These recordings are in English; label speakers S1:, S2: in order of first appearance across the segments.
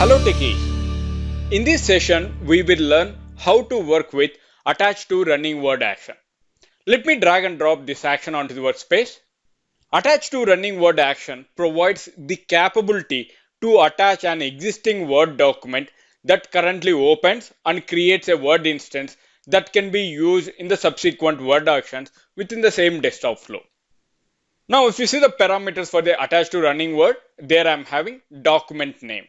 S1: Hello Techies! In this session, we will learn how to work with attached to running word action. Let me drag and drop this action onto the workspace. Attached to running word action provides the capability to attach an existing Word document that currently opens and creates a Word instance that can be used in the subsequent Word actions within the same desktop flow. Now, if you see the parameters for the attached to running word, there I am having document name.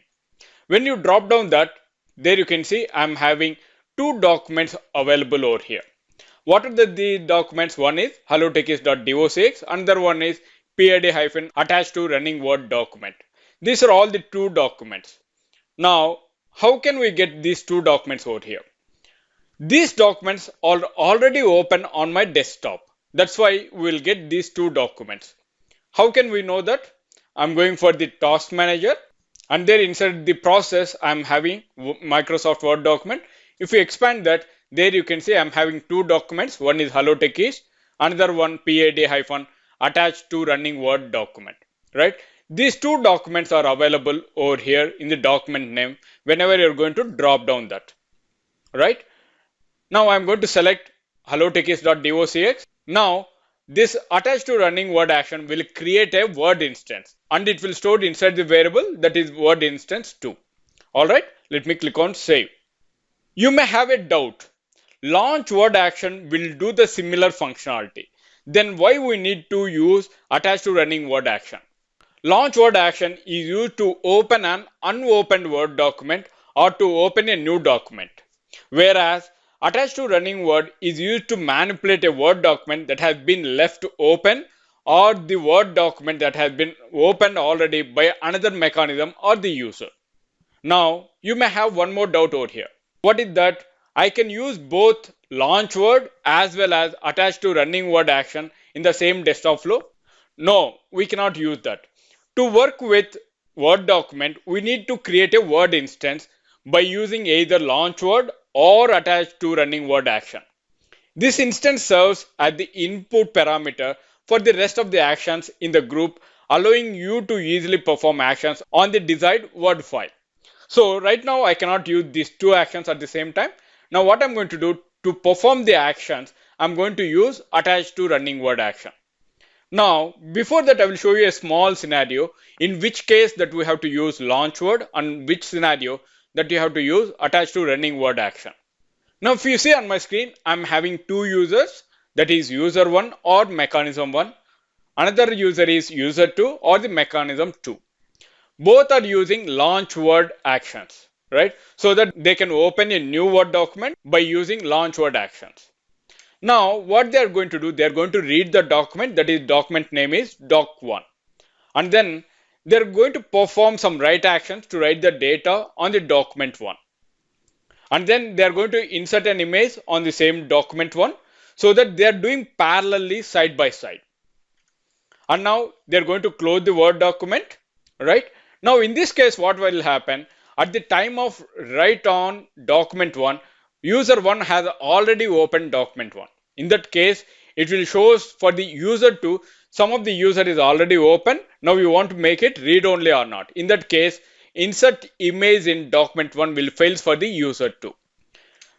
S1: When you drop down that, there you can see I'm having two documents available over here. What are the documents? One is hellotechies.docx, another one is pid-attached to running word document. These are all the two documents. Now, how can we get these two documents over here? These documents are already open on my desktop. That's why we'll get these two documents. How can we know that? I'm going for the task manager, and there inside the process I'm having Microsoft Word document. If you expand that, there you can see I'm having two documents. One is Hello Techies, another one pid-attached to running Word document, right? These two documents are available over here in the document name whenever you're going to drop down that, right? Now I'm going to select hellotechies.docx. Now this attached to running word action will create a word instance and it will store inside the variable that is word instance 2. Alright, let me click on save. You may have a doubt. Launch word action will do the similar functionality. Then why we need to use attached to running word action? Launch word action is used to open an unopened Word document or to open a new document. Whereas attached to running word is used to manipulate a Word document that has been left open or the Word document that has been opened already by another mechanism or the user. Now, you may have one more doubt over here. What is that? I can use both launch word as well as attached to running word action in the same desktop flow? No, we cannot use that. To work with Word document, we need to create a Word instance by using either launch word or attached to running word action. This instance serves as the input parameter for the rest of the actions in the group, allowing you to easily perform actions on the desired Word file. So right now I cannot use these two actions at the same time. Now what I'm going to do to perform the actions, I'm going to use attached to running word action. Now, before that, I will show you a small scenario in which case that we have to use launch word and which scenario that you have to use attached to running word action. Now, if you see on my screen, I'm having two users, that is user 1 or mechanism 1. Another user is user 2 or the mechanism 2. Both are using launch word actions, right? So that they can open a new Word document by using launch word actions. Now, what they are going to do, they are going to read the document, that is document name is doc1. And then they are going to perform some write actions to write the data on the document 1. And then they are going to insert an image on the same document 1 so that they are doing parallelly side by side. And now they are going to close the Word document, right? Now, in this case, what will happen? At the time of write on document 1, user 1 has already opened document 1. In that case, it will show for the user 2, some of the user is already open. Now we want to make it read only or not. In that case, insert image in document 1 will fail for the user 2.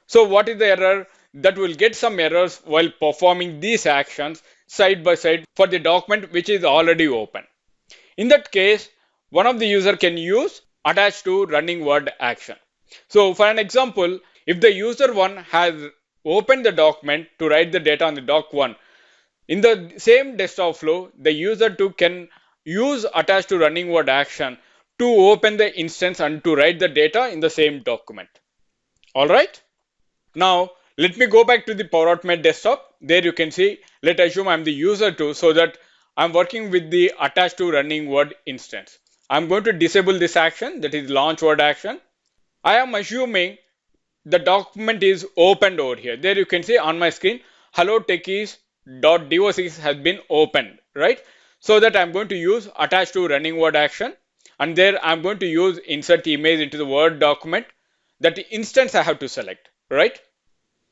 S1: So what is the error? That will get some errors while performing these actions side by side for the document which is already open. In that case, one of the user can use attached to running word action. So for an example, if the user 1 has opened the document to write the data on the doc 1, in the same desktop flow, the user 2 can use attached to running word action to open the instance and to write the data in the same document. Alright? Now, let me go back to the Power Automate desktop. There you can see, let's assume I'm the user 2 so that I'm working with the attached to running word instance. I'm going to disable this action, that is launch word action. I am assuming the document is opened over here. There you can see on my screen, hellotechies.docx has been opened, right? So that I'm going to use attached to running word action. And there I'm going to use insert image into the Word document. That instance I have to select, right?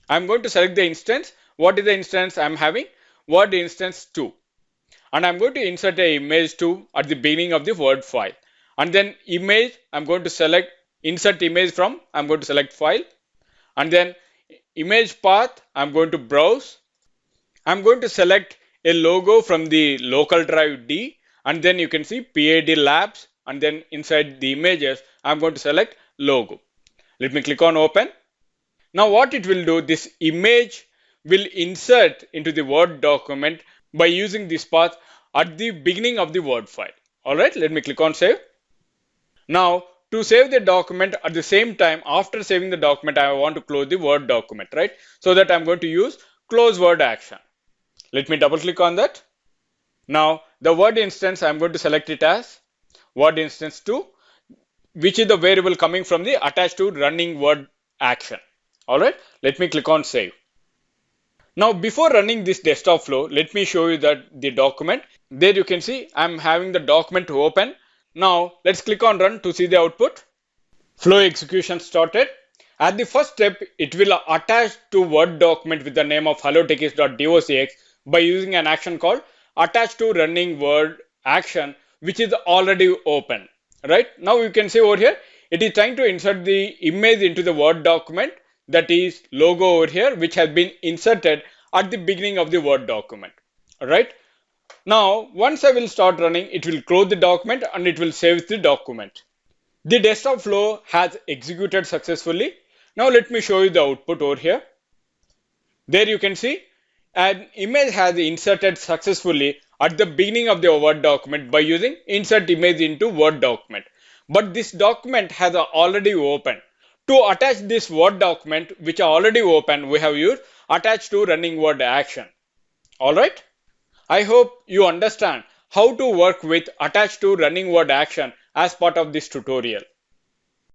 S1: I'm going to select the instance. What is the instance I'm having? Word instance 2. And I'm going to insert an image 2 at the beginning of the Word file. And then image, I'm going to select insert image from, I'm going to select file, and then image path, I'm going to browse. I'm going to select a logo from the local drive D, and then you can see PID labs, and then inside the images, I'm going to select logo. Let me click on open. Now what it will do, this image will insert into the Word document by using this path at the beginning of the Word file. Alright, let me click on save. Now to save the document, at the same time after saving the document, I want to close the Word document, right? So that I'm going to use close Word action. Let me double click on that. Now the Word instance, I'm going to select it as Word instance 2, which is the variable coming from the attached to running Word action. Alright, let me click on save. Now before running this desktop flow, let me show you that the document. There you can see I'm having the document to open. Now let's click on run to see the output. Flow execution started. At the first step, it will attach to Word document with the name of hellotechies.docx by using an action called attach to running Word action, which is already open. Right now you can see over here, it is trying to insert the image into the Word document, that is logo over here, which has been inserted at the beginning of the Word document. Alright. Now once I will start running, it will close the document and it will save the document. The desktop flow has executed successfully. Now let me show you the output over here. There you can see an image has inserted successfully at the beginning of the Word document by using insert image into Word document. But this document has already opened. To attach this Word document which are already open, we have used attach to running Word action. Alright. I hope you understand how to work with attach to running Word action as part of this tutorial.